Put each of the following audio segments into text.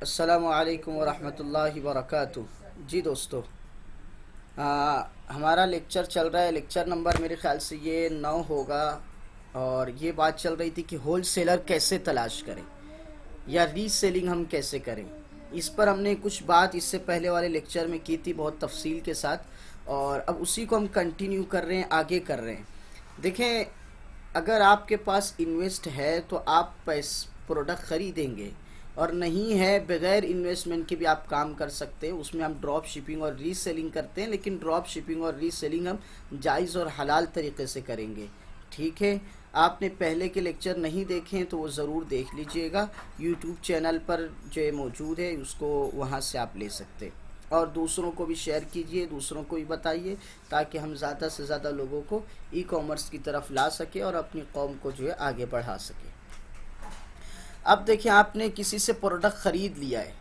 अस्सलामु अलैकुम वरहमतुल्लाहि वबरकातुह। जी दोस्तों, हमारा लेक्चर चल रहा है। लेक्चर नंबर मेरे ख़्याल से ये 9 होगा। और ये बात चल रही थी कि होल सेलर कैसे तलाश करें या रीसेलिंग हम कैसे करें। इस पर हमने कुछ बात इससे पहले वाले लेक्चर में की थी बहुत तफसील के साथ, और अब उसी को हम कंटिन्यू कर रहे हैं, आगे कर रहे हैं। देखें, अगर आपके पास इन्वेस्ट है तो आप प्रोडक्ट ख़रीदेंगे, और नहीं है बग़ैर इन्वेस्टमेंट के भी आप काम कर सकते हैं। उसमें हम ड्रॉप शिपिंग और रीसेलिंग करते हैं, लेकिन ड्रॉप शिपिंग और रीसेलिंग हम जायज़ और हलाल तरीके से करेंगे। ठीक है, आपने पहले के लेक्चर नहीं देखे हैं तो वो ज़रूर देख लीजिएगा। यूट्यूब चैनल पर जो मौजूद है उसको वहाँ से आप ले सकते हैं, और दूसरों को भी शेयर कीजिए, दूसरों को भी बताइए, ताकि हम ज़्यादा से ज़्यादा लोगों को ई कॉमर्स की तरफ ला सके और अपनी कौम को जो है आगे बढ़ा सके। अब देखिए, आपने किसी से प्रोडक्ट ख़रीद लिया है,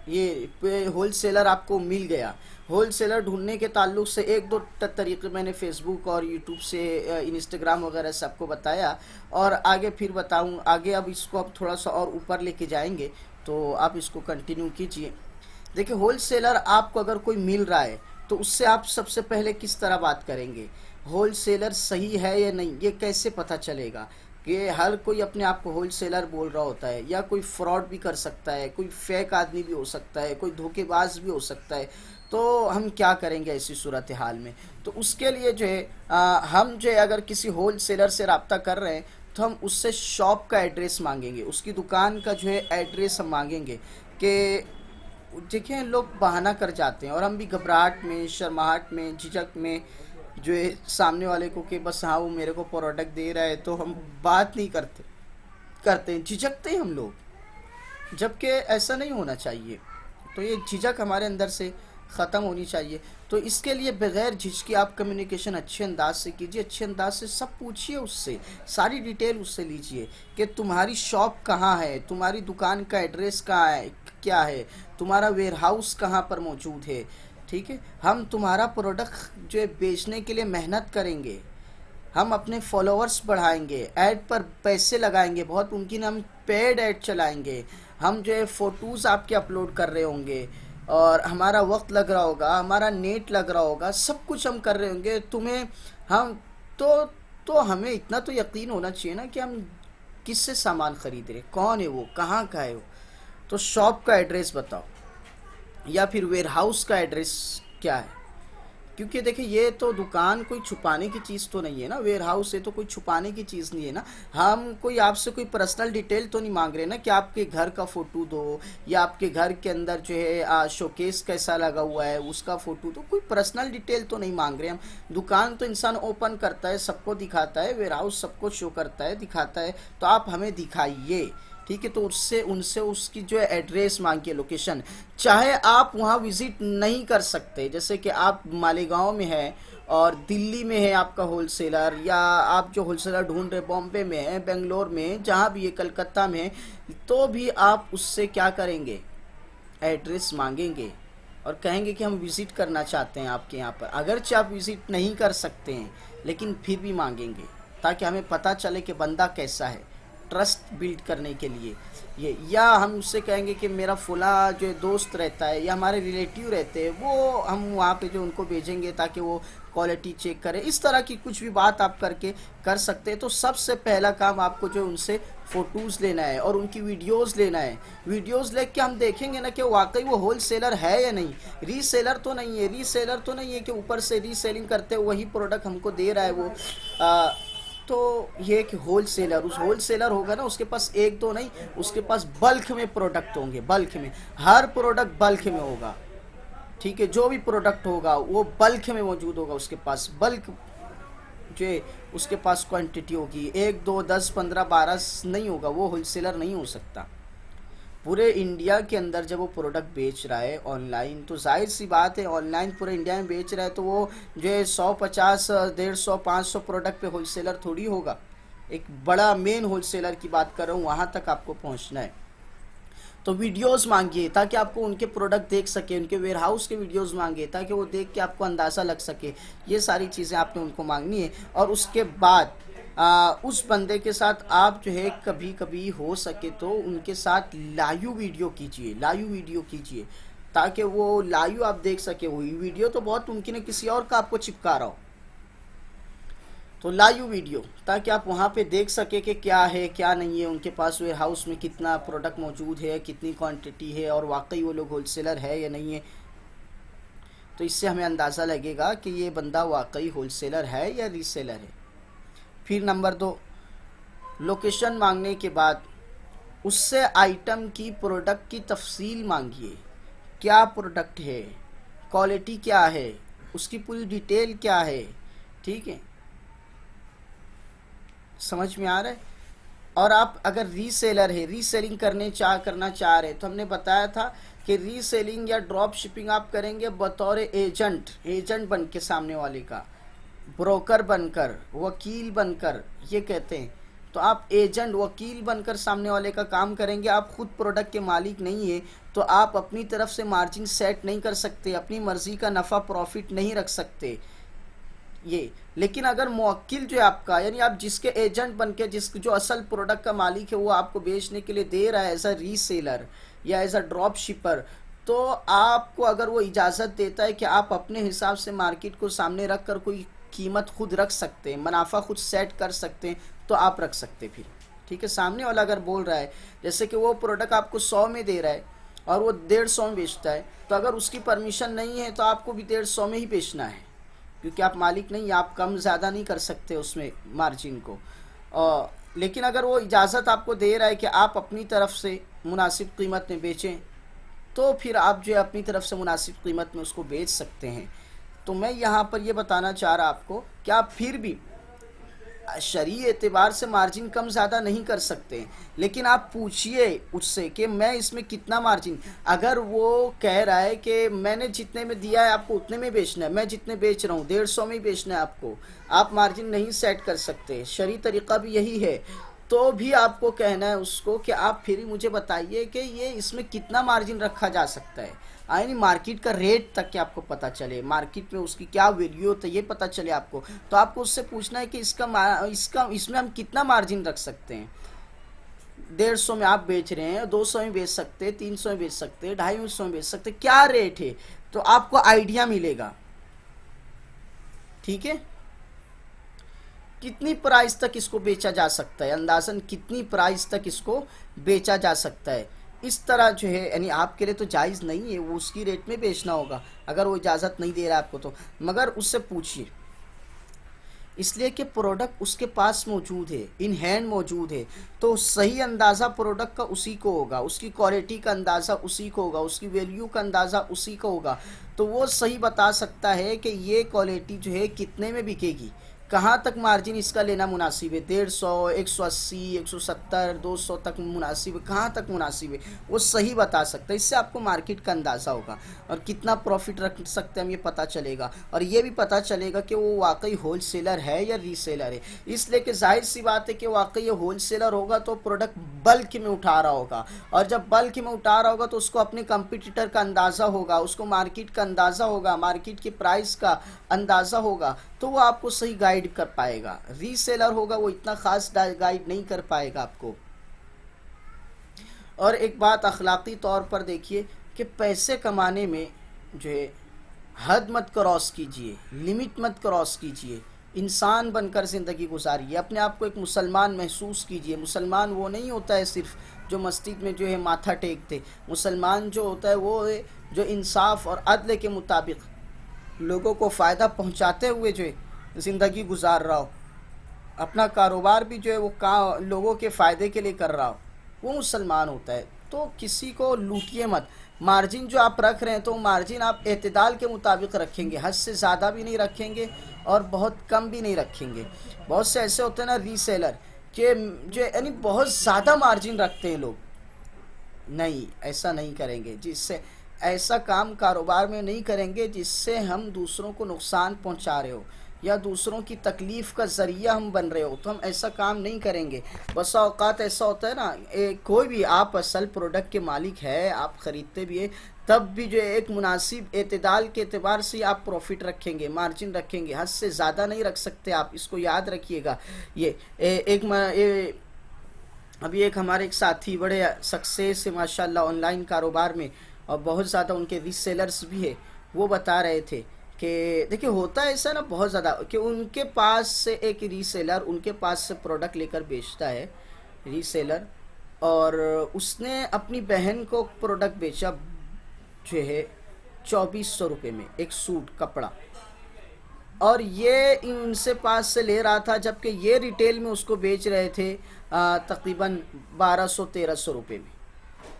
ये होल सेलर आपको मिल गया। होल सेलर ढूंढने के ताल्लुक से एक दो तरीके मैंने फेसबुक और यूट्यूब से, इंस्टाग्राम वगैरह से आपको बताया, और आगे फिर बताऊं आगे। अब इसको अब थोड़ा सा और ऊपर लेके जाएंगे, तो आप इसको कंटिन्यू कीजिए। देखिए, होल सेलर आपको अगर कोई मिल रहा है तो उससे आप सबसे पहले किस तरह बात करेंगे, होल सेलर सही है या नहीं, ये कैसे पता चलेगा। कि हर कोई अपने आप को होल सेलर बोल रहा होता है, या कोई फ्रॉड भी कर सकता है, कोई फेक आदमी भी हो सकता है, कोई धोखेबाज भी हो सकता है। तो हम क्या करेंगे ऐसी सूरत हाल में। तो उसके लिए जो है हम जो है अगर किसी होल सेलर से रब्ता कर रहे हैं तो हम उससे शॉप का एड्रेस मांगेंगे, उसकी दुकान का जो है एड्रेस हम मांगेंगे। कि देखिए, लोग बहाना कर जाते हैं, और हम भी घबराहट में, शर्माहट में, झिझक में जो है सामने वाले को कि बस हाँ वो मेरे को प्रोडक्ट दे रहा है, तो हम बात नहीं करते हैं, झिझकते हैं हम लोग, जबकि ऐसा नहीं होना चाहिए। तो ये झिझक हमारे अंदर से ख़त्म होनी चाहिए। तो इसके लिए बग़ैर झिझकी आप कम्युनिकेशन अच्छे अंदाज से कीजिए, अच्छे अंदाज से सब पूछिए उससे, सारी डिटेल उससे लीजिए कि तुम्हारी शॉप कहाँ है, तुम्हारी दुकान का एड्रेस कहाँ है, क्या है, तुम्हारा वेयर हाउस कहाँ पर मौजूद है। ठीक है, हम तुम्हारा प्रोडक्ट जो है बेचने के लिए मेहनत करेंगे, हम अपने फॉलोअर्स बढ़ाएंगे, ऐड पर पैसे लगाएंगे, बहुत मुमकिन हम पेड ऐड चलाएंगे, हम जो है फ़ोटोज़ आपके अपलोड कर रहे होंगे, और हमारा वक्त लग रहा होगा, हमारा नेट लग रहा होगा, सब कुछ हम कर रहे होंगे तुम्हें। हम तो तो हमें इतना तो यकीन होना चाहिए ना कि हम किससे सामान ख़रीद रहे, कौन है वो, कहाँ का है वो। तो शॉप का एड्रेस बताओ, या फिर वेयर हाउस का एड्रेस क्या है। क्योंकि देखिए, ये तो दुकान कोई छुपाने की चीज़ तो नहीं है ना, वेयर हाउस है तो कोई छुपाने की चीज़ नहीं है ना। हम कोई आपसे कोई पर्सनल डिटेल तो नहीं मांग रहे ना कि आपके घर का फ़ोटो दो, या आपके घर के अंदर जो है शोकेस कैसा लगा हुआ है उसका फ़ोटो दो। कोई पर्सनल डिटेल तो नहीं मांग रहे हम। दुकान तो इंसान ओपन करता है, सबको दिखाता है, वेयर हाउस सबको शो करता है, दिखाता है, तो आप हमें दिखाइए। ठीक है, तो उससे उनसे उसकी जो है एड्रेस मांगिए, लोकेशन। चाहे आप वहाँ विज़िट नहीं कर सकते, जैसे कि आप मालेगांव में है और दिल्ली में है आपका होलसेलर, या आप जो होलसेलर ढूंढ रहे बॉम्बे में है, बेंगलोर में, जहाँ भी है, कलकत्ता में है, तो भी आप उससे क्या करेंगे, एड्रेस मांगेंगे, और कहेंगे कि हम विज़िट करना चाहते हैं आपके यहाँ पर। अगरचे आप विज़िट नहीं कर सकते हैं, लेकिन फिर भी मांगेंगे, ताकि हमें पता चले कि बंदा कैसा है, ट्रस्ट बिल्ड करने के लिए ये। या हम उससे कहेंगे कि मेरा फुला जो दोस्त रहता है या हमारे रिलेटिव रहते हैं, वो हम वहाँ पे जो उनको भेजेंगे ताकि वो क्वालिटी चेक करें। इस तरह की कुछ भी बात आप करके कर सकते हैं। तो सबसे पहला काम आपको जो उनसे फ़ोटोज़ लेना है और उनकी वीडियोज़ लेना है। वीडियोज़ लेके के हम देखेंगे ना कि वाकई वो होल सेलर है या नहीं, रीसेलर तो नहीं है। रीसेलर तो नहीं है कि ऊपर से रीसेलिंग करते वही प्रोडक्ट हमको दे रहा है वो। तो ये कि होल सेलर, उस होल सेलर होगा ना, उसके पास एक दो नहीं, उसके पास बल्क में प्रोडक्ट होंगे, बल्क में। हर प्रोडक्ट बल्क में होगा। ठीक है, जो भी प्रोडक्ट होगा वो बल्क में मौजूद होगा, उसके पास बल्क जो है उसके पास क्वांटिटी होगी, एक दो 10 15 12 नहीं होगा, वो होलसेलर नहीं हो सकता। पूरे इंडिया के अंदर जब वो प्रोडक्ट बेच रहा है ऑनलाइन, तो जाहिर सी बात है, ऑनलाइन पूरे इंडिया में बेच रहा है, तो वो जो है 150 150 500 प्रोडक्ट पे होलसेलर थोड़ी होगा। एक बड़ा मेन होलसेलर की बात कर रहा हूँ, वहाँ तक आपको पहुँचना है। तो वीडियोस मांगिए ताकि आपको उनके प्रोडक्ट देख सके, उनके वेयर हाउस के वीडियोस मांगिए ताकि वो देख के आपको अंदाज़ा लग सके। ये सारी चीज़ें आपने उनको मांगनी है। और उसके बाद उस बंदे के साथ आप जो है कभी कभी हो सके तो उनके साथ लाइव वीडियो कीजिए, लाइव वीडियो कीजिए, ताकि वो लाइव आप देख सके। वही वीडियो तो बहुत मुमकिन है किसी और का आपको चिपका रहा हो, तो लाइव वीडियो, ताकि आप वहाँ पे देख सके कि क्या है क्या नहीं है, उनके पास वेयर हाउस में कितना प्रोडक्ट मौजूद है, कितनी क्वांटिटी है, और वाकई वो लोग होलसेलर है या नहीं है। तो इससे हमें अंदाज़ा लगेगा कि ये बंदा वाकई होलसेलर है या रीसेलर है। फिर नंबर 2, लोकेशन मांगने के बाद उससे आइटम की, प्रोडक्ट की तफसील मांगिए। क्या प्रोडक्ट है, क्वालिटी क्या है, उसकी पूरी डिटेल क्या है, ठीक है, समझ में आ रहा है। और आप अगर रीसेलर है, रीसेलिंग करना चाह रहे, तो हमने बताया था कि रीसेलिंग या ड्रॉप शिपिंग आप करेंगे बतौर एजेंट बन के, सामने वाले का ब्रोकर बनकर, वकील बनकर, ये कहते हैं। तो आप एजेंट, वकील बनकर सामने वाले का काम करेंगे। आप खुद प्रोडक्ट के मालिक नहीं है, तो आप अपनी तरफ से मार्जिन सेट नहीं कर सकते, अपनी मर्जी का नफ़ा प्रॉफिट नहीं रख सकते ये। लेकिन अगर मुवक्किल जो है आपका, यानी आप जिसके एजेंट बन के, जो असल प्रोडक्ट का मालिक है, वो आपको बेचने के लिए दे रहा है एज अ रीसेलर या एज अ ड्रॉप शिपर, तो आपको अगर वो इजाज़त देता है कि आप अपने हिसाब से मार्केट को सामने रख कर कोई कीमत खुद रख सकते हैं, मुनाफा खुद सेट कर सकते हैं, तो आप रख सकते फिर, ठीक है। सामने वाला अगर बोल रहा है, जैसे कि वो प्रोडक्ट आपको 100 में दे रहा है और वो 150 में बेचता है, तो अगर उसकी परमिशन नहीं है तो आपको भी 150 में ही बेचना है, क्योंकि आप मालिक नहीं, आप कम ज़्यादा नहीं कर सकते उसमें मार्जिन को। और लेकिन अगर वो इजाज़त आपको दे रहा है कि आप अपनी तरफ से मुनासिब कीमत में बेचें, तो फिर आप जो है अपनी तरफ से मुनासिब कीमत में उसको बेच सकते हैं। तो मैं यहाँ पर ये बताना चाह रहा आपको कि आप फिर भी शरई एतबार से मार्जिन कम ज़्यादा नहीं कर सकते, लेकिन आप पूछिए उससे कि मैं इसमें कितना मार्जिन, अगर वो कह रहा है कि मैंने जितने में दिया है आपको उतने में बेचना है, मैं जितने बेच रहा हूँ 150 में ही बेचना है आपको, आप मार्जिन नहीं सेट कर सकते, शरई तरीक़ा भी यही है, तो भी आपको कहना है उसको कि आप फिर मुझे बताइए कि ये इसमें कितना मार्जिन रखा जा सकता है, यानी मार्केट का रेट तक कि आपको पता चले, मार्केट में उसकी क्या वैल्यू होता है ये पता चले आपको। तो आपको उससे पूछना है कि इसमें हम कितना मार्जिन रख सकते हैं। 150 में आप बेच रहे हैं, 200 में बेच सकते हैं, 300 में बेच सकते हैं, 250 में बेच सकते हैं, क्या रेट है, तो आपको आइडिया मिलेगा, ठीक है। कितनी प्राइस तक इसको बेचा जा सकता है, अंदाजन कितनी प्राइस तक इसको बेचा जा सकता है, इस तरह जो है, यानी आपके लिए तो जायज़ नहीं है, वो उसकी रेट में बेचना होगा अगर वो इजाज़त नहीं दे रहा है आपको, तो मगर उससे पूछिए, इसलिए कि प्रोडक्ट उसके पास मौजूद है, इन हैंड मौजूद है, तो सही अंदाज़ा प्रोडक्ट का उसी को होगा, उसकी क्वालिटी का अंदाज़ा उसी को होगा, उसकी वैल्यू का अंदाज़ा उसी को होगा, तो वो सही बता सकता है कि ये क्वालिटी जो है कितने में बिकेगी, कहाँ तक मार्जिन इसका लेना मुनासिब है, 150, 180, 170, 200 तक मुनासिब है, कहाँ तक मुनासिब है, वो सही बता सकता है। इससे आपको मार्केट का अंदाज़ा होगा और कितना प्रॉफिट रख सकते हैं हम, ये पता चलेगा, और ये भी पता चलेगा कि वो वाकई होलसेलर है या रीसेलर है। इसलिए कि जाहिर सी बात है कि वाकई ये होलसेलर होगा तो प्रोडक्ट बल्क में उठा रहा होगा, और जब बल्क में उठा रहा होगा तो उसको अपने कंपिटिटर का अंदाज़ा होगा, उसको मार्केट का अंदाज़ा होगा, मार्केट की प्राइस का अंदाज़ा होगा, तो वो आपको सही गाइड कर पाएगा। रीसेलर होगा वो इतना खास गाइड नहीं कर पाएगा आपको। और एक बात अखलाकी तौर पर देखिए कि पैसे कमाने में जो है हद मत क्रॉस कीजिए, लिमिट मत क्रॉस कीजिए, इंसान बनकर ज़िंदगी गुजारिए, अपने आप को एक मुसलमान महसूस कीजिए। मुसलमान वो नहीं होता है सिर्फ जो मस्जिद में जो है माथा टेकते, मुसलमान जो होता है वो है जो इंसाफ और अदल के मुताबिक लोगों को फ़ायदा पहुंचाते हुए जो है ज़िंदगी गुजार रहा हो, अपना कारोबार भी जो है वो लोगों के फ़ायदे के लिए कर रहा हो, वो मुसलमान होता है। तो किसी को लूटिए मत। मार्जिन जो आप रख रहे हैं तो मार्जिन आप एतदाल के मुताबिक रखेंगे, हद से ज़्यादा भी नहीं रखेंगे और बहुत कम भी नहीं रखेंगे। बहुत से ऐसे होते हैं ना रीसेलर कि जो यानी बहुत ज़्यादा मार्जिन रखते हैं लोग, नहीं ऐसा नहीं करेंगे, जिससे ऐसा काम कारोबार में नहीं करेंगे जिससे हम दूसरों को नुकसान पहुंचा रहे हो। या दूसरों की तकलीफ़ का ज़रिया हम बन रहे हो, तो हम ऐसा काम नहीं करेंगे। बस औक़ात ऐसा होता है ना, कोई भी आप असल प्रोडक्ट के मालिक है, आप ख़रीदते भी है, तब भी जो है एक मुनासिब एतदाल के एतबार से आप प्रॉफिट रखेंगे, मार्जिन रखेंगे, हद से ज़्यादा नहीं रख सकते आप, इसको याद रखिएगा। ये अभी एक हमारे एक साथी बड़े सक्सेस है माशाल्लाह ऑनलाइन कारोबार में, और बहुत ज़्यादा उनके रीसेलर्स भी है। वो बता रहे थे कि देखिए होता है ऐसा ना बहुत ज़्यादा कि उनके पास से एक रीसेलर उनके पास से प्रोडक्ट लेकर बेचता है, रीसेलर, और उसने अपनी बहन को प्रोडक्ट बेचा जो है 2400 रुपये में, एक सूट कपड़ा, और ये इनसे पास से ले रहा था, जबकि ये रिटेल में उसको बेच रहे थे तकरीबन 1200-1300 रुपये में।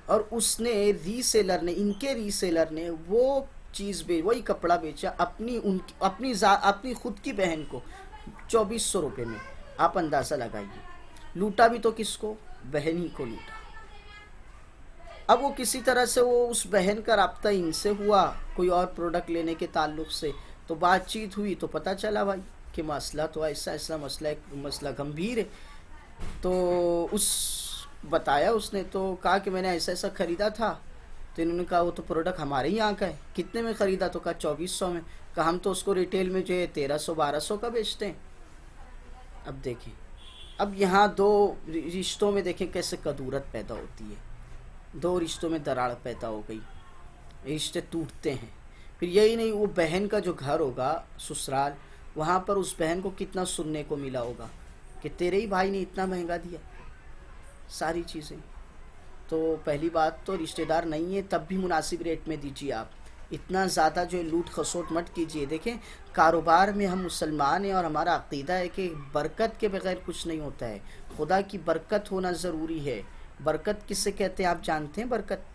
और उसने रीसेलर ने, इनके रीसेलर ने वो चीज़ वही कपड़ा बेचा अपनी खुद की बहन को 2400 रुपये में। आप अंदाज़ा लगाइए, लूटा भी तो किसको? बहन ही को लूटा। अब वो किसी तरह से वो उस बहन का राब्ता इनसे हुआ कोई और प्रोडक्ट लेने के ताल्लुक़ से, तो बातचीत हुई तो पता चला भाई कि मसला तो ऐसा ऐसा मसला है, मसला गंभीर है। तो उस बताया उसने, तो कहा कि मैंने ऐसा ऐसा ख़रीदा था। तो इन्होंने कहा वो तो प्रोडक्ट हमारे ही यहाँ का है, कितने में ख़रीदा? तो कहा 2400 में। कहा हम तो उसको रिटेल में जो है 1300-1200 का बेचते हैं। अब देखें, अब यहाँ दो रिश्तों में देखें कैसे कदूरत पैदा होती है, दो रिश्तों में दरार पैदा हो गई, रिश्ते टूटते हैं। फिर यही नहीं, वो बहन का जो घर होगा ससुराल, वहाँ पर उस बहन को कितना सुनने को मिला होगा कि तेरे ही भाई ने इतना महंगा दिया सारी चीज़ें। तो पहली बात तो रिश्तेदार नहीं है तब भी मुनासिब रेट में दीजिए आप, इतना ज़्यादा जो लूट खसोट मत कीजिए। देखें कारोबार में हम मुसलमान हैं और हमारा अक़ीदा है कि बरकत के बग़ैर कुछ नहीं होता है, खुदा की बरकत होना ज़रूरी है। बरकत किससे कहते हैं आप जानते हैं? बरकत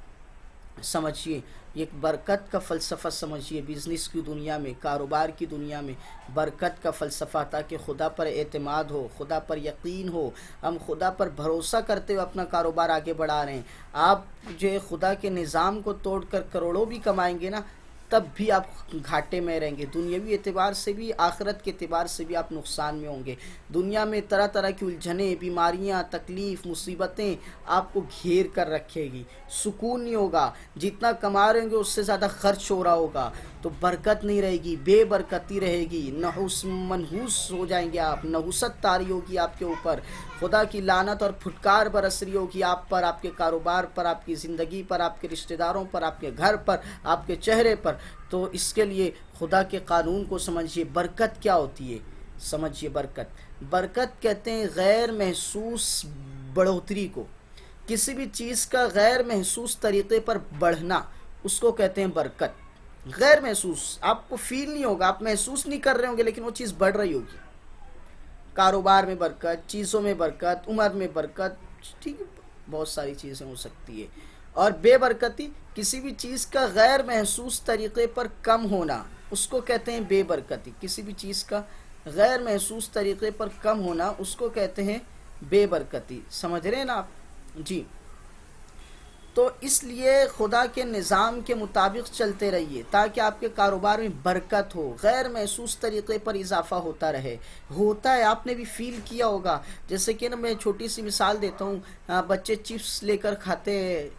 समझिए, ये बरकत का फ़लसफ़ा समझिए। बिज़नेस की दुनिया में, कारोबार की दुनिया में बरकत का फ़लसफ़ा, ताकि खुदा पर एतमाद हो, खुदा पर यकीन हो, हम खुदा पर भरोसा करते हुए अपना कारोबार आगे बढ़ा रहे हैं। आप जो है खुदा के निज़ाम को तोड़कर करोड़ों भी कमाएंगे ना, तब भी आप घाटे में रहेंगे। दुनियावी एतबार से भी, आखिरत के एतबार से भी आप नुकसान में होंगे। दुनिया में तरह तरह की उलझनें, बीमारियां, तकलीफ़, मुसीबतें आपको घेर कर रखेगी, सुकून नहीं होगा। जितना कमा रहे होंगे उससे ज़्यादा खर्च हो रहा होगा, तो बरकत नहीं रहेगी, बेबरकती रहेगी, मनहूस हो जाएंगे आप, नहुसत तारी होगी आपके ऊपर, खुदा की लानत और फुटकार बरस रही होगी आप पर, आपके कारोबार पर, आपकी ज़िंदगी पर, आपके रिश्तेदारों पर, आपके घर पर, आपके चेहरे पर। तो इसके लिए खुदा के कानून को समझिए। बरकत क्या होती है समझिए। बरकत कहते हैं गैर महसूस बढ़ोतरी को, किसी भी चीज़ का गैर महसूस तरीक़े पर बढ़ना, उसको कहते हैं बरकत। गैर महसूस, आपको फील नहीं होगा, आप महसूस नहीं कर रहे होंगे, लेकिन वो चीज़ बढ़ रही होगी। कारोबार में बरकत, चीज़ों में बरकत, उम्र में बरकत, ठीक है, बहुत सारी चीज़ें हो सकती है। और बेबरकती, किसी भी चीज़ का गैर महसूस तरीक़े पर कम होना, उसको कहते हैं बेबरकती। किसी भी चीज़ का गैर महसूस तरीक़े पर कम होना, उसको कहते हैं बेबरकती। समझ रहे हैं ना आप? जी। तो इसलिए खुदा के निज़ाम के मुताबिक चलते रहिए ताकि आपके कारोबार में बरकत हो, गैर महसूस तरीक़े पर इजाफ़ा होता रहे। होता है, आपने भी फ़ील किया होगा। जैसे कि ना, मैं छोटी सी मिसाल देता हूँ, बच्चे चिप्स लेकर खाते हैं,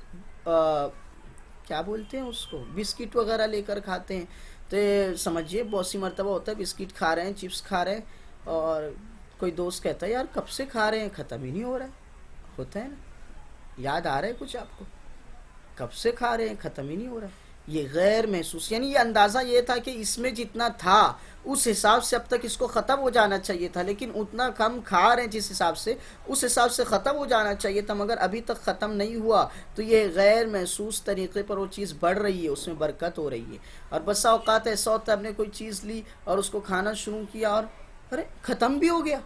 क्या बोलते हैं उसको, बिस्किट वगैरह लेकर खाते हैं। तो समझिए बहुत सी मरतबा होता है बिस्किट खा रहे हैं, चिप्स खा रहे हैं, और कोई दोस्त कहता है यार कब से खा रहे हैं, ख़त्म ही नहीं हो रहा है। होता है ना, याद आ रहा है कुछ आपको? कब से खा रहे हैं, ख़त्म ही नहीं हो रहा। ये गैर महसूस, यानी ये अंदाज़ा ये था कि इसमें जितना था उस हिसाब से अब तक इसको ख़त्म हो जाना चाहिए था, लेकिन उतना कम खा रहे हैं जिस हिसाब से, उस हिसाब से ख़त्म हो जाना चाहिए था, मगर अभी तक ख़त्म नहीं हुआ। तो ये गैर महसूस तरीक़े पर वो चीज़ बढ़ रही है, उसमें बरकत हो रही है। और बसा औक़ात ऐसा होता है, हमने कोई चीज़ ली और उसको खाना शुरू किया और अरे ख़त्म भी हो गया,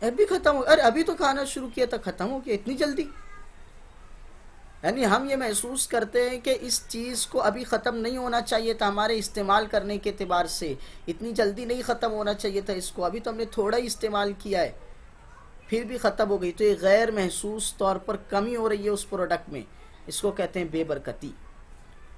अभी ख़त्म हो, अरे अभी तो खाना शुरू किया था, ख़त्म हो गया, इतनी जल्दी। यानी हम ये महसूस करते हैं कि इस चीज़ को अभी ख़त्म नहीं होना चाहिए था, हमारे इस्तेमाल करने के एतबार से इतनी जल्दी नहीं ख़त्म होना चाहिए था इसको, अभी तो हमने थोड़ा ही इस्तेमाल किया है, फिर भी ख़त्म हो गई। तो ये गैर महसूस तौर पर कमी हो रही है उस प्रोडक्ट में, इसको कहते हैं बेबरकती।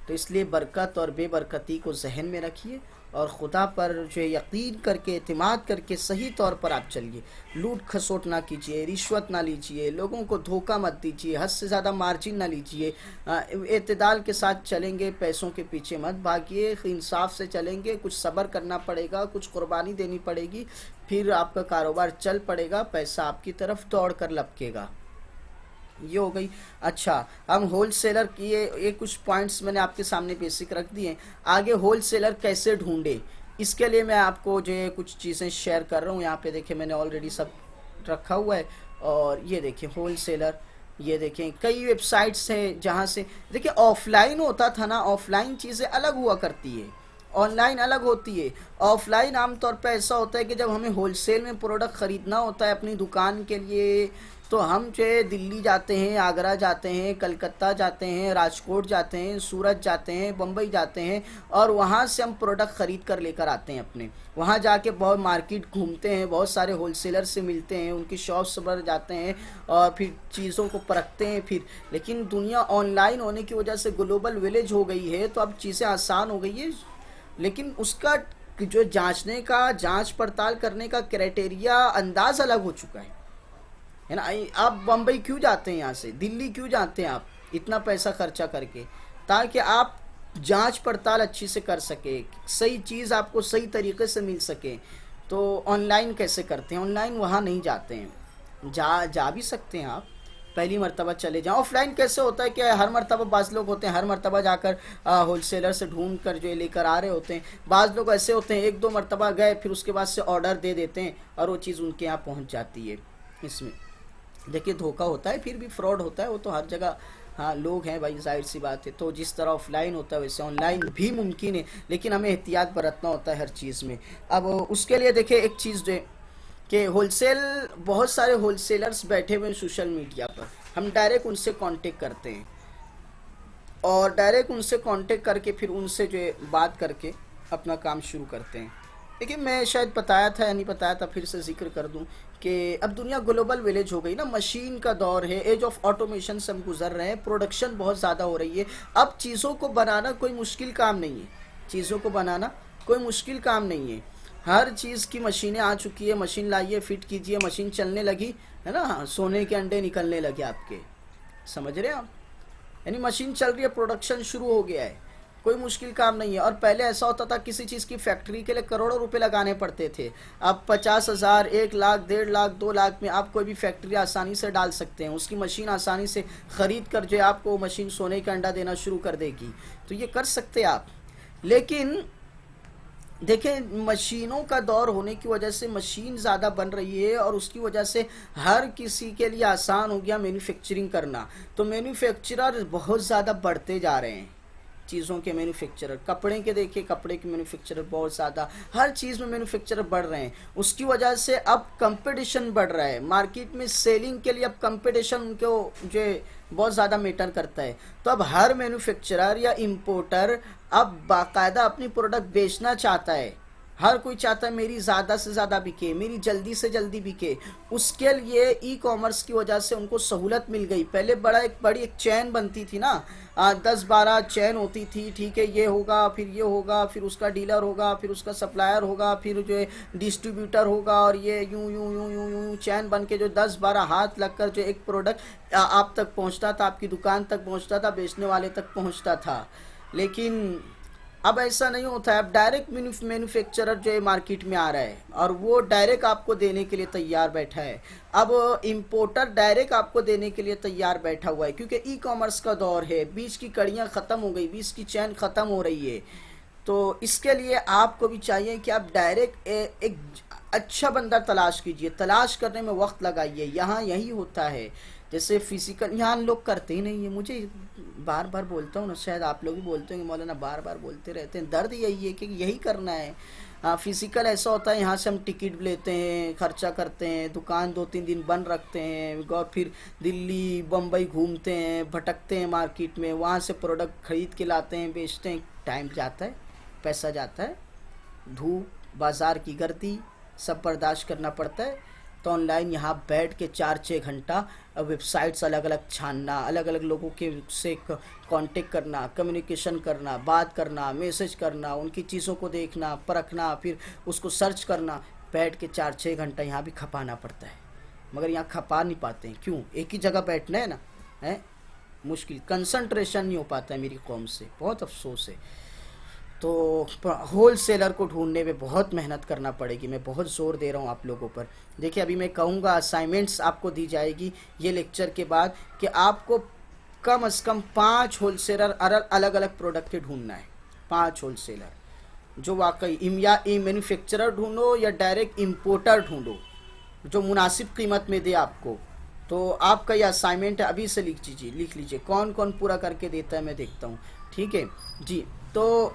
तो इसलिए बरकत और बेबरकती को जहन में रखिए और खुदा पर जो है यकीन करके, एतमाद करके सही तौर पर आप चलिए। लूट खसोट ना कीजिए, रिश्वत ना लीजिए, लोगों को धोखा मत दीजिए, हद से ज़्यादा मार्जिन ना लीजिए। एतदाल के साथ चलेंगे, पैसों के पीछे मत भागिए, इंसाफ से चलेंगे। कुछ सब्र करना पड़ेगा, कुछ कुर्बानी देनी पड़ेगी, फिर आपका कारोबार चल पड़ेगा, पैसा आपकी तरफ दौड़ कर लपकेगा। ये हो गई। अच्छा, हम होल सेलर की ये कुछ पॉइंट्स मैंने आपके सामने बेसिक रख दिए। आगे होल सेलर कैसे ढूंढे, इसके लिए मैं आपको जो है कुछ चीज़ें शेयर कर रहा हूँ। यहाँ पे देखिए मैंने ऑलरेडी सब रखा हुआ है। और ये देखिए होल सेलर, ये देखें कई वेबसाइट्स हैं जहाँ से देखिए ऑफलाइन होता था ना, ऑफलाइन चीज़ें अलग हुआ करती है, ऑनलाइन अलग होती है। ऑफलाइन आमतौर पर ऐसा होता है कि जब हमें होलसेल में प्रोडक्ट ख़रीदना होता है अपनी दुकान के लिए, तो हम जो है दिल्ली जाते हैं, आगरा जाते हैं, कलकत्ता जाते हैं, राजकोट जाते हैं, सूरत जाते हैं, बम्बई जाते हैं, और वहाँ से हम प्रोडक्ट ख़रीद कर लेकर आते हैं अपने। वहाँ जाके बहुत मार्केट घूमते हैं, बहुत सारे होलसेलर से मिलते हैं, उनकी शॉप्स पर जाते हैं और फिर चीज़ों को परखते हैं फिर। लेकिन दुनिया ऑनलाइन होने की वजह से ग्लोबल विलेज हो गई है, तो अब चीज़ें आसान हो गई है, लेकिन उसका जो जांचने का, जांच पड़ताल करने का क्राइटेरिया, अंदाज अलग हो चुका है ना। आप बम्बई क्यों जाते हैं, यहाँ से दिल्ली क्यों जाते हैं आप इतना पैसा खर्चा करके, ताकि आप जांच पड़ताल अच्छी से कर सके, सही चीज़ आपको सही तरीके से मिल सके। तो ऑनलाइन कैसे करते हैं, ऑनलाइन वहाँ नहीं जाते हैं, जा भी सकते हैं आप, पहली मर्तबा चले जाओ। ऑफलाइन कैसे होता है कि हर मर्तबा बाज़ लोग होते हैं हर मर्तबा जाकर होलसेलर से ढूंढ कर जो है लेकर आ रहे होते हैं। बाज़ लोग ऐसे होते हैं एक दो मर्तबा गए, फिर उसके बाद से ऑर्डर दे देते हैं और वो चीज़ उनके यहाँ पहुँच जाती है। इसमें देखिए धोखा होता है, फिर भी फ्रॉड होता है, वो तो हर जगह, हाँ लोग हैं भाई, जाहिर सी बात है। तो जिस तरह ऑफलाइन होता है वैसे ऑनलाइन भी मुमकिन है, लेकिन हमें एहतियात बरतना होता है हर चीज़ में। अब उसके लिए देखिए एक चीज़ जो है कि होलसेल, बहुत सारे होलसेलर्स बैठे हुए हैं सोशल मीडिया पर, हम डायरेक्ट उनसे कांटेक्ट करते हैं और डायरेक्ट उनसे कांटेक्ट करके फिर उनसे जो है बात करके अपना काम शुरू करते हैं। देखिए मैं शायद बताया था या नहीं बताया था, फिर से जिक्र कर दूं कि अब दुनिया ग्लोबल विलेज हो गई ना, मशीन का दौर है, एज ऑफ ऑटोमेशन से हम गुजर रहे हैं, प्रोडक्शन बहुत ज़्यादा हो रही है। अब चीज़ों को बनाना कोई मुश्किल काम नहीं है, चीज़ों को बनाना कोई मुश्किल काम नहीं है। हर चीज़ की मशीनें आ चुकी है, मशीन लाइए, फिट कीजिए, मशीन चलने लगी है ना, सोने के अंडे निकलने लगे आपके, समझ रहे हैं आप, यानी मशीन चल रही है, प्रोडक्शन शुरू हो गया है, कोई मुश्किल काम नहीं है। और पहले ऐसा होता था किसी चीज़ की फैक्ट्री के लिए करोड़ों रुपए लगाने पड़ते थे, अब 50,000, 1 लाख, 1.5 लाख, 2 लाख में आप कोई भी फैक्ट्री आसानी से डाल सकते हैं, उसकी मशीन आसानी से ख़रीद कर जो आपको मशीन सोने का अंडा देना शुरू कर देगी, तो ये कर सकते हैं आप। लेकिन देखें मशीनों का दौर होने की वजह से मशीन ज़्यादा बन रही है और उसकी वजह से हर किसी के लिए आसान हो गया मैन्युफैक्चरिंग करना, तो मैन्युफैक्चरर बहुत ज़्यादा बढ़ते जा रहे हैं, चीज़ों के मैन्युफैक्चरर, कपड़े के देखिए, कपड़े के मैन्युफैक्चरर बहुत ज़्यादा, हर चीज़ में मैन्युफैक्चरर बढ़ रहे हैं। उसकी वजह से अब कंपटीशन बढ़ रहा है मार्केट में, सेलिंग के लिए अब कंपटीशन उनको जो बहुत ज़्यादा मैटर करता है। तो अब हर मैन्युफैक्चरर या इम्पोर्टर अब बाकायदा अपनी प्रोडक्ट बेचना चाहता है, हर कोई चाहता है मेरी ज़्यादा से ज़्यादा बिके, मेरी जल्दी से जल्दी बिके। उसके लिए ई कॉमर्स की वजह से उनको सहूलत मिल गई। पहले बड़ी एक चैन बनती थी ना, 10-12 चैन होती थी, ठीक है, ये होगा, फिर ये होगा, फिर उसका डीलर होगा, फिर उसका सप्लायर होगा, फिर जो है डिस्ट्रीब्यूटर होगा, और ये यूं यूं यूं यूं यूं चैन बन के जो 10-12 हाथ लगकर जो एक प्रोडक्ट आप तक पहुंचता था, आपकी दुकान तक पहुंचता था, बेचने वाले तक पहुंचता था। लेकिन अब ऐसा नहीं होता है, अब डायरेक्ट मैन्युफैक्चरर जो है मार्केट में आ रहा है और वो डायरेक्ट आपको देने के लिए तैयार बैठा है। अब इंपोर्टर डायरेक्ट आपको देने के लिए तैयार बैठा हुआ है, क्योंकि ई कॉमर्स का दौर है, बीच की कड़ियाँ ख़त्म हो गई, बीच की चैन ख़त्म हो रही है। तो इसके लिए आपको भी चाहिए कि आप डायरेक्ट एक अच्छा बंदा तलाश कीजिए, तलाश करने में वक्त लगाइए। यहाँ यही होता है, जैसे फिजिकल यहाँ लोग करते ही नहीं है, मुझे बार बार बोलता हूँ ना, शायद आप लोग भी बोलते होंगे मौलाना बार बार बोलते रहते हैं, दर्द यही है कि यही करना है। हाँ फिजिकल ऐसा होता है, यहाँ से हम टिकट लेते हैं, खर्चा करते हैं, दुकान 2-3 दिन बंद रखते हैं और फिर दिल्ली बम्बई घूमते हैं, भटकते हैं मार्केट में, वहाँ से प्रोडक्ट ख़रीद के लाते हैं, बेचते हैं, टाइम जाता है, पैसा जाता है, धूप, बाज़ार की गर्दी सब बर्दाश्त करना पड़ता है। तो ऑनलाइन यहाँ बैठ के 4-6 घंटा वेबसाइट्स अलग अलग छानना, अलग अलग लोगों के से कांटेक्ट करना, कम्युनिकेशन करना, बात करना, मैसेज करना, उनकी चीज़ों को देखना, परखना, फिर उसको सर्च करना, बैठ के 4-6 घंटा यहाँ भी खपाना पड़ता है। मगर यहाँ खपा नहीं पाते हैं, क्यों? एक ही जगह बैठना है ना, है मुश्किल, कंसंट्रेशन नहीं हो पाता है मेरी कौम से, बहुत अफसोस है। तो होल सेलर को ढूंढने में बहुत मेहनत करना पड़ेगी, मैं बहुत ज़ोर दे रहा हूँ आप लोगों पर। देखिए अभी मैं कहूँगा असाइनमेंट्स आपको दी जाएगी ये लेक्चर के बाद कि आपको कम से कम 5 होल सेलर अलग अलग प्रोडक्ट के ढूंढना है। 5 होल सेलर जो वाकई या ई मैन्युफैक्चरर ढूंढो या डायरेक्ट इम्पोर्टर ढूंढो जो मुनासिब कीमत में दे आपको। तो आपका ये असाइनमेंट है, अभी से लिख लीजिए कौन कौन पूरा करके देता है, मैं देखता हूँ। ठीक है जी, तो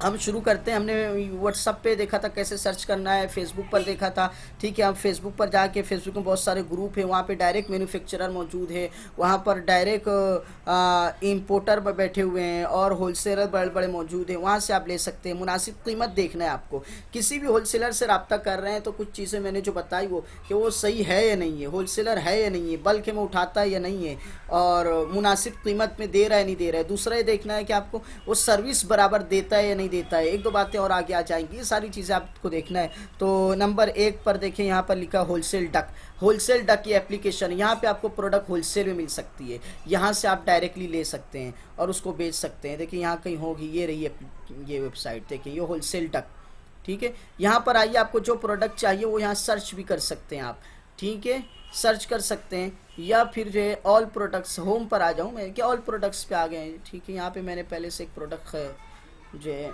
हम शुरू करते हैं। हमने व्हाट्सअप पे देखा था कैसे सर्च करना है, फेसबुक पर देखा था। ठीक है, हम फेसबुक पर जाके, फेसबुक में बहुत सारे ग्रुप हैं, वहाँ पे डायरेक्ट मैन्युफैक्चरर मौजूद है, वहाँ पर डायरेक्ट इंपोर्टर बैठे हुए हैं और होलसेलर बड़े बड़े मौजूद हैं, वहाँ से आप ले सकते हैं। मुनासिब कीमत देखना है आपको। किसी भी होलसेलर से रब्ता कर रहे हैं तो कुछ चीज़ें मैंने जो बताई वो कि वो सही है या नहीं है, होलसेलर है या नहीं है, बल्क में उठाता है या नहीं है, और मुनासिब कीमत में दे रहा है नहीं दे रहा है। दूसरा ये देखना है कि आपको वो सर्विस बराबर देता है या नहीं देता है। एक दो बातें और आगे आ जाएंगी, ये सारी चीज़ें आपको देखना है। तो नंबर 1 पर देखें, यहाँ पर लिखा होलसेल डक। होलसेल डक ये एप्लीकेशन, यहाँ पे आपको प्रोडक्ट होलसेल में मिल सकती है, यहाँ से आप डायरेक्टली ले सकते हैं और उसको बेच सकते हैं। देखिए यहाँ कहीं होगी, ये रही है ये वेबसाइट, देखिए ये होलसेल डक। ठीक है, यहाँ पर आइए, आपको जो प्रोडक्ट चाहिए वो यहाँ सर्च भी कर सकते हैं आप। ठीक है, सर्च कर सकते हैं, या फिर जो है ऑल प्रोडक्ट्स, होम पर आ जाऊँ मैं कि ऑल प्रोडक्ट्स पे आ गए हैं। ठीक है, यहाँ पे मैंने पहले से एक प्रोडक्ट जो है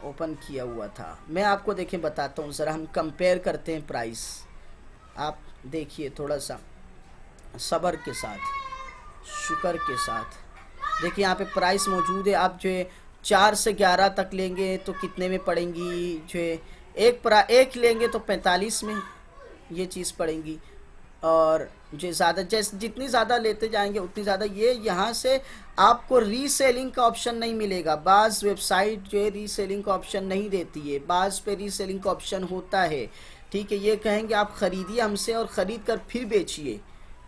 ओपन किया हुआ था, मैं आपको देखें बताता हूँ, ज़रा हम कंपेयर करते हैं प्राइस। आप देखिए थोड़ा सा सब्र के साथ, शुक्र के साथ। देखिए यहाँ पे प्राइस मौजूद है। आप जो है 4 से 11 तक लेंगे तो कितने में पड़ेंगी, जो है एक लेंगे तो 45 में ये चीज़ पड़ेंगी, और जो ज़्यादा जैसे जितनी ज़्यादा लेते जाएंगे उतनी ज़्यादा। ये यहाँ से आपको रीसेलिंग का ऑप्शन नहीं मिलेगा। बाज़ वेबसाइट जो है रीसेलिंग का ऑप्शन नहीं देती है, बाज़ पे रीसेलिंग का ऑप्शन होता है। ठीक है, ये कहेंगे आप ख़रीदिए हमसे और ख़रीद कर फिर बेचिए,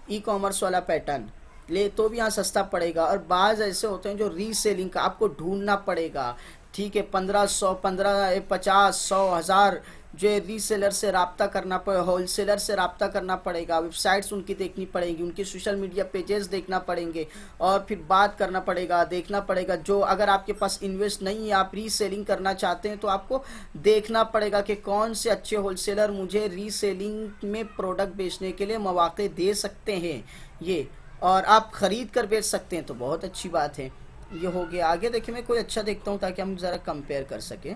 ई कॉमर्स वाला पैटर्न ले तो भी यहाँ सस्ता पड़ेगा। और बाज़ ऐसे होते हैं जो रीसेलिंग का आपको ढूंढना पड़ेगा। ठीक है, 1500, 15, 50, 100, 1000 जो है रीसेलर से रब्ता करना पड़ेगा, होलसेलर से रब्ता करना पड़ेगा, वेबसाइट्स उनकी देखनी पड़ेगी, उनके सोशल मीडिया पेजेस देखना पड़ेंगे, और फिर बात करना पड़ेगा, देखना पड़ेगा। जो अगर आपके पास इन्वेस्ट नहीं है, आप रीसेलिंग करना चाहते हैं, तो आपको देखना पड़ेगा कि कौन से अच्छे होलसेलर मुझे रीसेलिंग में प्रोडक्ट बेचने के लिए मौके दे सकते हैं ये, और आप ख़रीद कर बेच सकते हैं, तो बहुत अच्छी बात है। ये हो गया। आगे देखिए, मैं कोई अच्छा देखता हूँ ताकि हम ज़रा कंपेयर कर सकें।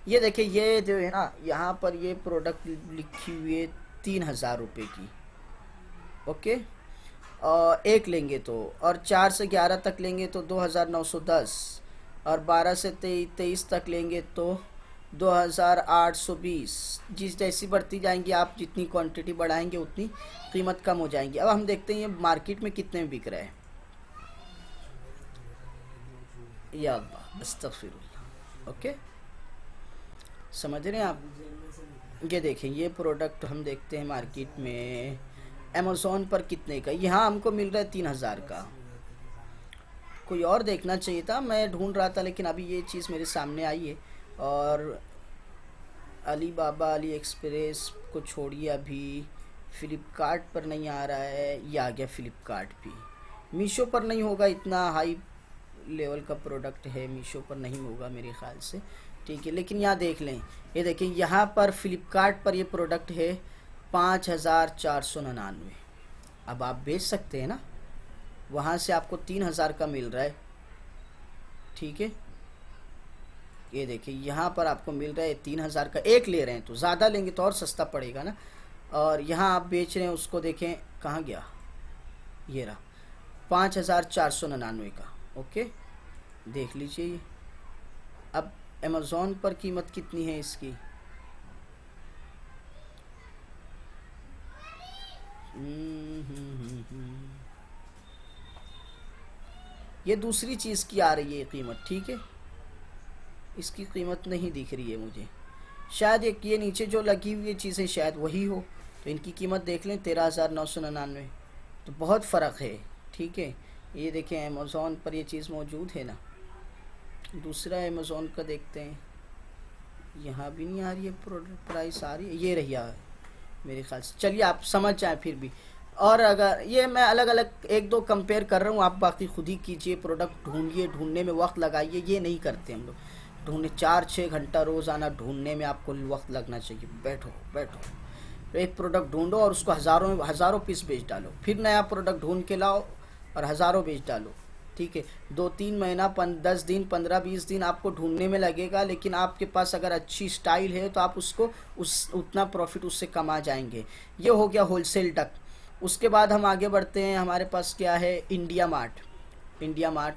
ये देखिए, ये जो है ना, यहाँ पर ये प्रोडक्ट लिखी हुई है 3000 रुपये की। ओके, और एक लेंगे तो, और 4 से 11 तक लेंगे तो 2910, और 12 से 23 तक लेंगे तो 2820। जिस जैसी बढ़ती जाएंगी आप, जितनी क्वांटिटी बढ़ाएंगे उतनी कीमत कम हो जाएंगी। अब हम देखते हैं ये मार्केट में कितने में बिक रहा है। या अल्लाह, अस्तगफिरुल्लाह। ओके, समझ रहे हैं आप? ये देखें, ये प्रोडक्ट हम देखते हैं मार्केट में अमेज़ोन पर कितने का। यहाँ हमको मिल रहा है 3000 का। कोई और देखना चाहिए था, मैं ढूंढ रहा था, लेकिन अभी ये चीज़ मेरे सामने आई है। और अली बाबा, अली एक्सप्रेस को छोड़िए, अभी फ़्लिपकार्ट पर नहीं आ रहा है, ये आ गया फ़्लिपकार्ट भी। मीशो पर नहीं होगा, इतना हाई लेवल का प्रोडक्ट है, मीशो पर नहीं होगा मेरे ख़्याल से। ठीक है, लेकिन यहाँ देख लें, ये देखें यहाँ पर फ़्लिपकार्ट पर ये प्रोडक्ट है 5499। अब आप बेच सकते हैं ना, वहाँ से आपको 3000 का मिल रहा है। ठीक है, ये देखिए यहाँ पर आपको मिल रहा है 3000 का। एक ले रहे हैं तो, ज़्यादा लेंगे तो और सस्ता पड़ेगा ना। और यहाँ आप बेच रहे हैं, उसको देखें कहाँ गया, ये रहा 5499 का। ओके, देख लीजिए ये। अब अमेज़ॉन पर कीमत कितनी है इसकी? ये दूसरी चीज़ की आ रही है कीमत, ठीक है, इसकी कीमत नहीं दिख रही है मुझे, शायद एक ये नीचे जो लगी हुई चीज़ें शायद वही हो। तो इनकी कीमत देख लें 13,999, तो बहुत फ़र्क है, ठीक है। ये देखें अमेज़ोन पर ये चीज़ मौजूद है ना। दूसरा अमेज़ोन का देखते हैं, यहाँ भी नहीं आ रही है प्रोडक्ट प्राइस, आ रही है ये रही है मेरे ख्याल से। चलिए आप समझ जाएं फिर भी। और अगर ये मैं अलग अलग एक दो कंपेयर कर रहा हूँ, आप बाकी खुद ही कीजिए, प्रोडक्ट ढूंढिए, ढूंढने में वक्त लगाइए, ये नहीं करते हम लोग। ढूंढने 4-6 घंटा रोज़ाना ढूंढने में आपको वक्त लगना चाहिए। बैठो बैठो, तो एक प्रोडक्ट ढूंढो और उसको हज़ारों पीस बेच डालो, फिर नया प्रोडक्ट ढूंढ के लाओ और हज़ारों बेच डालो, ठीक है। 2-3 महीना 10 दिन 15-20 दिन आपको ढूंढने में लगेगा, लेकिन आपके पास अगर अच्छी स्टाइल है तो आप उसको उतना प्रॉफिट उससे कमा जाएंगे। ये हो गया होलसेल डक। उसके बाद हम आगे बढ़ते हैं, हमारे पास क्या है, इंडिया मार्ट। इंडिया मार्ट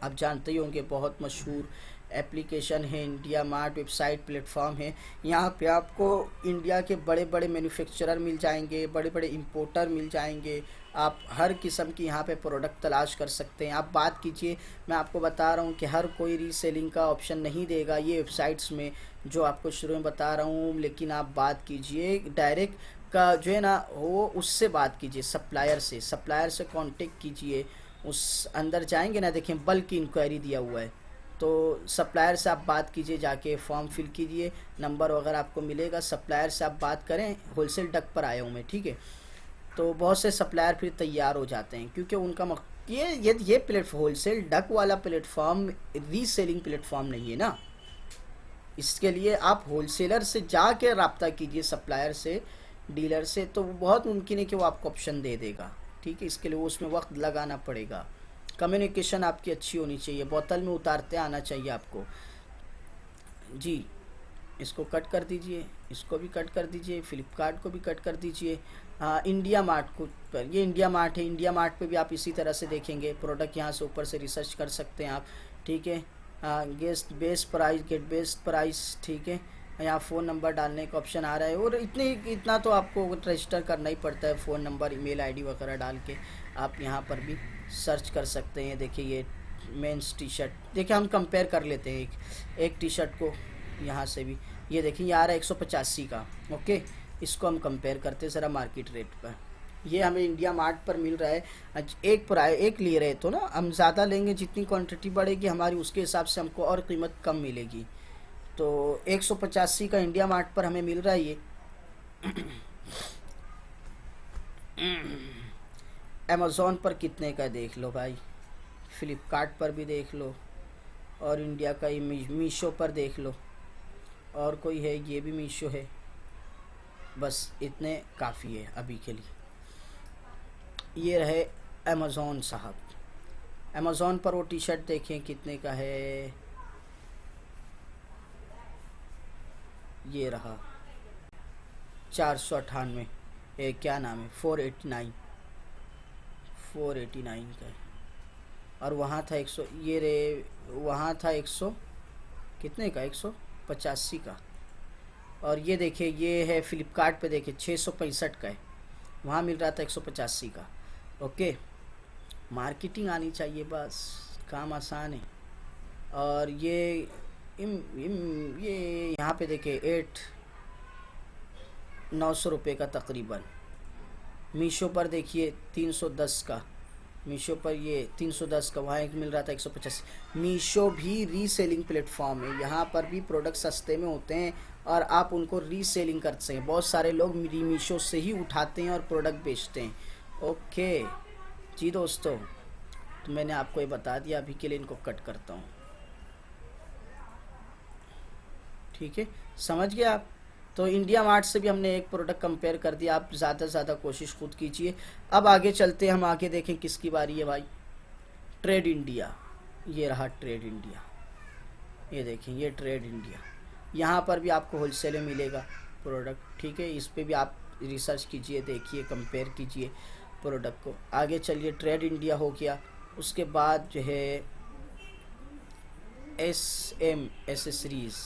आप जानते ही होंगे, बहुत मशहूर एप्लीकेशन है। इंडिया मार्ट वेबसाइट प्लेटफॉर्म है। यहाँ पे आपको इंडिया के बड़े बड़े मैन्युफैक्चरर मिल जाएंगे, बड़े बड़े इंपोर्टर मिल जाएंगे। आप हर किस्म की यहाँ पे प्रोडक्ट तलाश कर सकते हैं। आप बात कीजिए, मैं आपको बता रहा हूँ कि हर कोई रीसेलिंग का ऑप्शन नहीं देगा ये वेबसाइट्स में, जो आपको शुरू में बता रहा हूँ। लेकिन आप बात कीजिए डायरेक्ट का जो है ना, वो उससे बात कीजिए, सप्लायर से कांटेक्ट कीजिए। उस अंदर जाएंगे ना, देखें बल्क इंक्वायरी दिया हुआ है, तो सप्लायर से आप बात कीजिए, जाके फॉर्म फिल कीजिए, नंबर वगैरह आपको मिलेगा। सप्लायर से आप बात करें, होलसेल डक पर आया हूँ मैं, ठीक है। तो बहुत से सप्लायर फिर तैयार हो जाते हैं, क्योंकि उनका ये प्लेटफॉर्म, होलसेल डक वाला प्लेटफॉर्म रीसेलिंग प्लेटफॉर्म नहीं है ना। इसके लिए आप होलसेलर से जाके रब्ता कीजिए, सप्लायर से, डीलर से, तो बहुत मुमकिन है कि वो आपको ऑप्शन दे देगा, ठीक है। इसके लिए वो उसमें वक्त लगाना पड़ेगा। कम्युनिकेशन आपकी अच्छी होनी चाहिए, बोतल में उतारते आना चाहिए आपको। जी, इसको कट कर दीजिए, इसको भी कट कर दीजिए, फ्लिपकार्ट को भी कट कर दीजिए। इंडिया मार्ट को पर, ये इंडिया मार्ट है। इंडिया मार्ट पे भी आप इसी तरह से देखेंगे प्रोडक्ट, यहाँ से ऊपर से रिसर्च कर सकते हैं आप, ठीक है। Guest best price, get best price, ठीक है। यहाँ फ़ोन नंबर डालने का ऑप्शन आ रहा है, और इतना तो आपको रजिस्टर करना ही पड़ता है, फ़ोन नंबर, ईमेल आईडी वगैरह डाल के आप यहाँ पर भी सर्च कर सकते हैं। देखिए ये मेंस टी शर्ट, देखिए हम कंपेयर कर लेते हैं एक टी शर्ट को यहाँ से भी। ये देखिए ये आ रहा है 185 का, ओके। इसको हम कंपेयर करते हैं ज़रा मार्केट रेट पर। ये हमें इंडिया मार्ट पर मिल रहा है, एक ले रहे तो ना, हम ज़्यादा लेंगे, जितनी क्वांटिटी बढ़ेगी हमारी उसके हिसाब से हमको और कीमत कम मिलेगी। तो 185 का इंडिया मार्ट पर हमें मिल रहा है ये। अमेज़ॉन पर कितने का देख लो भाई, फ्लिपकार्ट पर भी देख लो, और इंडिया का ही मीशो पर देख लो, और कोई है, ये भी मीशो है। बस इतने काफ़ी है अभी के लिए। ये रहे अमेज़ॉन साहब। अमेज़ॉन पर वो टी शर्ट देखें कितने का है, ये रहा 498, क्या नाम है, 489 का है। और वहाँ था 100, ये रे वहाँ था 100 कितने का, 185 का। और ये देखिए ये है फ़्लिपकार्ट पे, देखिए 665 का है, वहाँ मिल रहा था 185 का, ओके। मार्केटिंग आनी चाहिए, बस काम आसान है। और ये यहाँ पे देखिए 900 रुपये का तकरीबन। मीशो पर देखिए 310 का, मीशो पर ये 310 का, वहाँ एक मिल रहा था 150। मीशो भी रीसेलिंग प्लेटफॉर्म है, यहाँ पर भी प्रोडक्ट सस्ते में होते हैं और आप उनको रीसेलिंग कर सकते हैं। बहुत सारे लोग मीशो से ही उठाते हैं और प्रोडक्ट बेचते हैं, ओके जी दोस्तों। तो मैंने आपको ये बता दिया, अभी के लिए इनको कट करता हूँ, ठीक है, समझ गए आप। तो इंडिया मार्ट से भी हमने एक प्रोडक्ट कंपेयर कर दिया, आप ज़्यादा से ज़्यादा कोशिश खुद कीजिए। अब आगे चलते हैं, हम आगे देखें किसकी बारी है भाई। ट्रेड इंडिया, ये रहा ट्रेड इंडिया, ये देखें ये ट्रेड इंडिया। यहाँ पर भी आपको होलसेल में मिलेगा प्रोडक्ट, ठीक है। इस पर भी आप रिसर्च कीजिए, देखिए, कंपेयर कीजिए प्रोडक्ट को। आगे चलिए, ट्रेड इंडिया हो गया। उसके बाद जो है SM एसेसरीज़,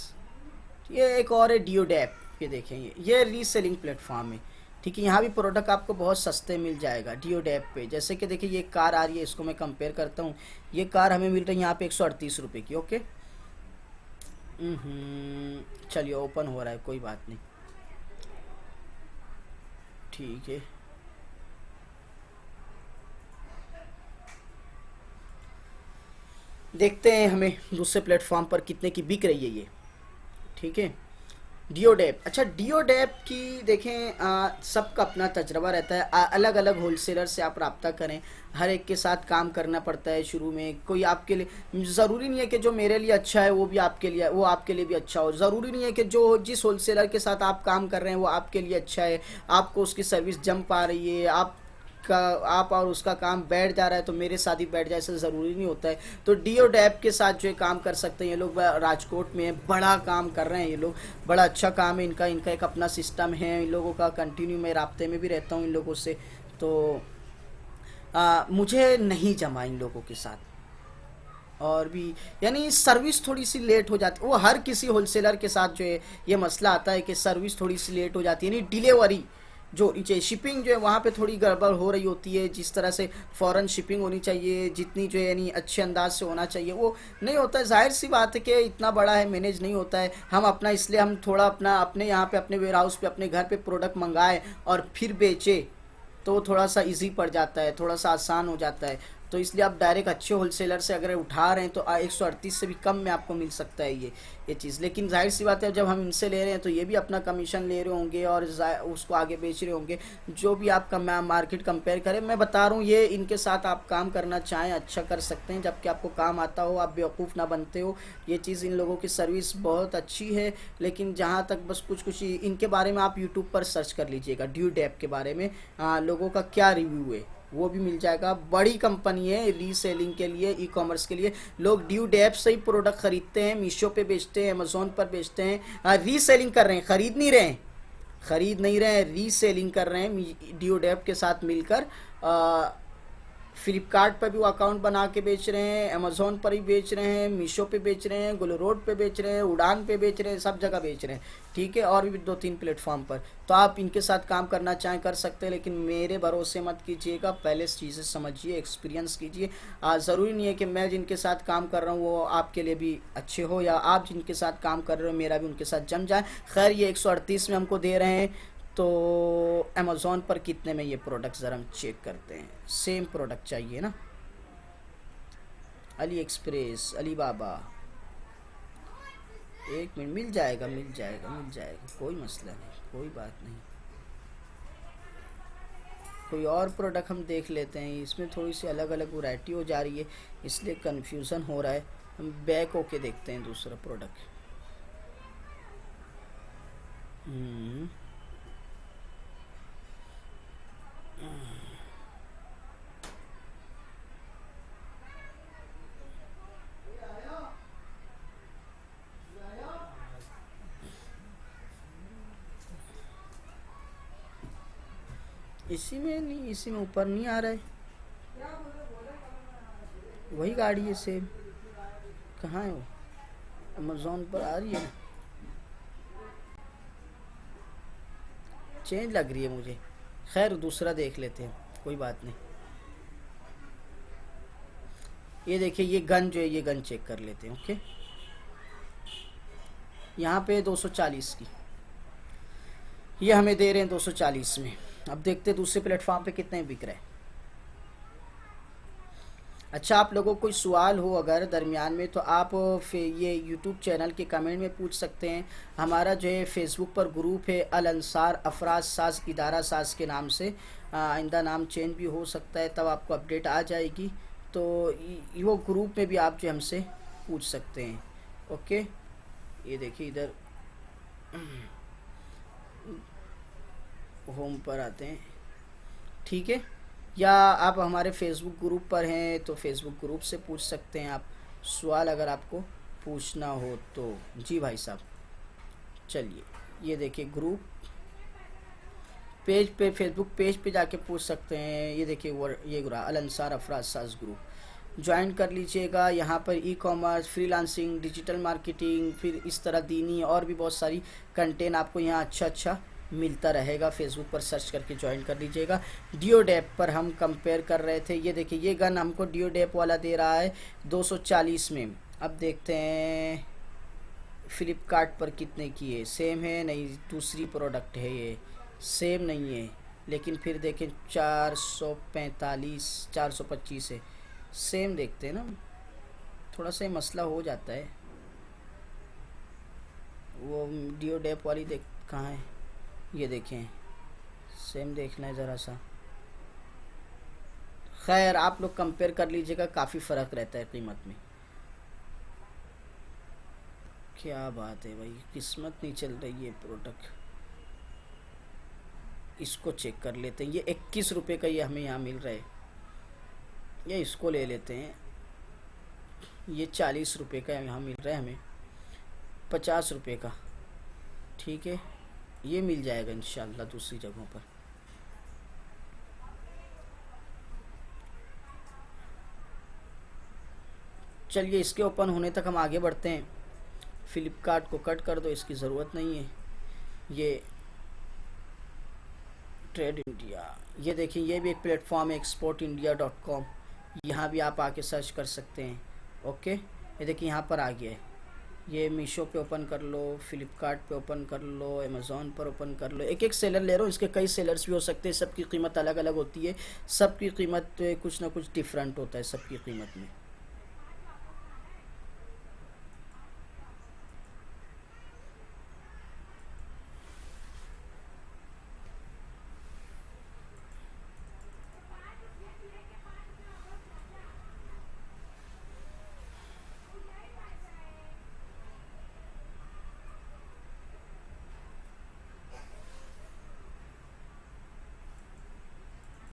ये एक और है डियोडैप, ये देखें ये रीसेलिंग प्लेटफॉर्म है, ठीक है, यहाँ भी प्रोडक्ट आपको बहुत सस्ते मिल जाएगा डियोडेप पे। जैसे कि देखिए ये कार आ रही है, इसको मैं कंपेयर करता हूँ। ये कार हमें मिल रही है यहाँ पे 138 रुपये की। ओके, चलिए ओपन हो रहा है, कोई बात नहीं, ठीक है। देखते हैं हमें दूसरे प्लेटफॉर्म पर कितने की बिक रही है ये। ठीक है, डियोडेप। अच्छा, डियोडेप की देखें, सबका अपना तजर्बा रहता है, अलग अलग होलसेलर से आप रब्ता करें, हर एक के साथ काम करना पड़ता है शुरू में। कोई आपके लिए ज़रूरी नहीं है कि जो मेरे लिए अच्छा है वो भी आपके लिए, वो आपके लिए भी अच्छा हो। ज़रूरी नहीं है कि जो जिस होलसेलर के साथ आप काम कर रहे हैं वो आपके लिए अच्छा है, आपको उसकी सर्विस जम पा रही है, आप और उसका काम बैठ जा रहा है तो मेरे साथ ही बैठ जाए, ऐसा ज़रूरी नहीं होता है। तो डियोडेप के साथ जो है काम कर सकते हैं ये लोग। राजकोट में बड़ा काम कर रहे हैं ये लोग, बड़ा अच्छा काम है इनका। इनका एक अपना सिस्टम है इन लोगों का, कंटिन्यू मैं राब्ते में भी रहता हूँ इन लोगों से। तो मुझे नहीं जमा इन लोगों के साथ। और भी यानी सर्विस थोड़ी सी लेट हो जाती है, वो हर किसी होलसेलर के साथ जो है ये मसला आता है कि सर्विस थोड़ी सी लेट हो जाती है, यानी डिलीवरी जो नीचे शिपिंग जो है वहाँ पे थोड़ी गड़बड़ हो रही होती है। जिस तरह से फ़ौरन शिपिंग होनी चाहिए, जितनी जो है यानी अच्छे अंदाज से होना चाहिए, वो नहीं होता है। जाहिर सी बात है कि इतना बड़ा है, मैनेज नहीं होता है। हम अपना इसलिए हम थोड़ा अपना अपने यहाँ पे अपने वेयर हाउस पे अपने घर पे प्रोडक्ट मंगाए और फिर बेचे, तो वो थोड़ा सा इजी पड़ जाता है, थोड़ा सा आसान हो जाता है। तो इसलिए आप डायरेक्ट अच्छे होलसेलर से अगर उठा रहे हैं तो 138 से भी कम में आपको मिल सकता है ये चीज़। लेकिन जाहिर सी बात है जब हम इनसे ले रहे हैं तो ये भी अपना कमीशन ले रहे होंगे और उसको आगे बेच रहे होंगे। जो भी आपका मार्केट कंपेयर करें, मैं बता रहा हूँ ये इनके साथ आप काम करना चाहें अच्छा कर सकते हैं, जबकि आपको काम आता हो, आप बेवकूफ़ ना बनते हो। ये चीज़ इन लोगों की सर्विस बहुत अच्छी है। लेकिन जहाँ तक बस कुछ इनके बारे में आप यूट्यूब पर सर्च कर लीजिएगा, डियोडेप के बारे में लोगों का क्या रिव्यू है वो भी मिल जाएगा। बड़ी कंपनी है रीसेलिंग के लिए, ई कॉमर्स के लिए। लोग डियोडेप से ही प्रोडक्ट खरीदते हैं, मीशो पे बेचते हैं, अमेजोन पर बेचते हैं। रीसेलिंग कर रहे हैं, खरीद नहीं रहे हैं, रीसेलिंग कर रहे हैं डियोडेप के साथ मिलकर। फ्लिपकार्ट पर भी वो अकाउंट बना के बेच रहे हैं, अमेजोन पर ही बेच रहे हैं, मीशो पे बेच रहे हैं, गुलरोड पे बेच रहे हैं, उड़ान पे बेच रहे हैं, सब जगह बेच रहे हैं। ठीक है, और भी 2-3 प्लेटफॉर्म पर। तो आप इनके साथ काम करना चाहें कर सकते हैं, लेकिन मेरे भरोसे मत कीजिएगा। पहले चीज़ें समझिए, एक्सपीरियंस कीजिए। ज़रूरी नहीं है कि मैं जिनके साथ काम कर रहा हूँ वो आपके लिए भी अच्छे हो, या आप जिनके साथ काम कर रहे हो मेरा भी उनके साथ जम जाए। खैर, ये 138 में हमको दे रहे हैं, तो अमेज़ॉन पर कितने में ये प्रोडक्ट ज़रा हम चेक करते हैं। सेम प्रोडक्ट चाहिए ना, अली एक्सप्रेस, अली बाबा। एक मिनट, मिल जाएगा कोई मसला नहीं, कोई बात नहीं। कोई और प्रोडक्ट हम देख लेते हैं, इसमें थोड़ी सी अलग अलग वैरायटी हो जा रही है इसलिए कन्फ्यूज़न हो रहा है। हम बैक होके देखते हैं दूसरा प्रोडक्ट। इसी में नहीं, इसी में ऊपर नहीं आ रहा है। वही गाड़ी है सेम, कहाँ है वो? अमेज़ॉन पर आ रही है ना, चेंज लग रही है मुझे। खैर दूसरा देख लेते हैं, कोई बात नहीं। ये देखिए, ये गन जो है, ये गन चेक कर लेते हैं। ओके, यहाँ पे 240 की ये हमें दे रहे हैं 240 में। अब देखते हैं दूसरे प्लेटफॉर्म पे कितने बिक रहे हैं। अच्छा, आप लोगों को कोई सवाल हो अगर दरमियान में तो आप ये यूट्यूब चैनल के कमेंट में पूछ सकते हैं। हमारा जो है फेसबुक पर ग्रुप है अल अंसार अफराज साज इदारा साज के नाम से। आइंदा नाम चेंज भी हो सकता है, तब आपको अपडेट आ जाएगी। तो वो ग्रुप में भी आप जो हमसे पूछ सकते हैं। ओके, ये देखिए इधर होम पर आते हैं, ठीक है। या आप हमारे फेसबुक ग्रुप पर हैं तो फेसबुक ग्रुप से पूछ सकते हैं आप सवाल, अगर आपको पूछना हो तो। जी भाई साहब, चलिए ये देखिए ग्रुप पेज पे, फेसबुक पेज पे जाके पूछ सकते हैं। ये देखिए ये अल अंसार अफराज साज ग्रुप ज्वाइन कर लीजिएगा। यहाँ पर e commerce, freelancing, digital marketing, फिर इस तरह दीनी और भी बहुत सारी कंटेंट आपको यहाँ अच्छा मिलता रहेगा। फेसबुक पर सर्च करके ज्वाइन कर लीजिएगा। डियोडेप पर हम कंपेयर कर रहे थे। ये देखिए ये गन हमको डियोडेप वाला दे रहा है 240 में। अब देखते हैं फ्लिपकार्ट पर कितने की है। सेम है नहीं, दूसरी प्रोडक्ट है ये, सेम नहीं है। लेकिन फिर देखें 445 425 है, सेम देखते हैं ना, थोड़ा सा मसला हो जाता है। वो डियोडेप वाली देख कहाँ है, ये देखें सेम देखना है ज़रा सा। खैर आप लोग कंपेयर कर लीजिएगा, काफ़ी फ़र्क रहता है कीमत में। क्या बात है भाई, किस्मत नहीं चल रही है प्रोडक्ट। इसको चेक कर लेते हैं। ये 21 रुपये का ये हमें यहाँ मिल रहा है, ये इसको ले लेते हैं। ये 40 रुपये का यहाँ मिल रहा है हमें, 50 रुपये का। ठीक है, ये मिल जाएगा इंशाल्लाह दूसरी जगहों पर। चलिए इसके ओपन होने तक हम आगे बढ़ते हैं। फ्लिपकार्ट को कट कर दो, इसकी ज़रूरत नहीं है। ये ट्रेड इंडिया, ये देखिए ये भी एक प्लेटफॉर्म है exportindia.com, यहाँ भी आप आके सर्च कर सकते हैं। ओके, ये देखिए यहाँ पर आ गया है। ये मीशो पे ओपन कर लो, फ्लिपकार्ट पे ओपन कर लो, अमेज़ॉन पर ओपन कर लो। एक एक सेलर ले रहा हूँ, इसके कई सेलर्स भी हो सकते हैं, सबकी कीमत अलग अलग होती है, सबकी कीमत कुछ ना कुछ डिफरेंट होता है सबकी कीमत में।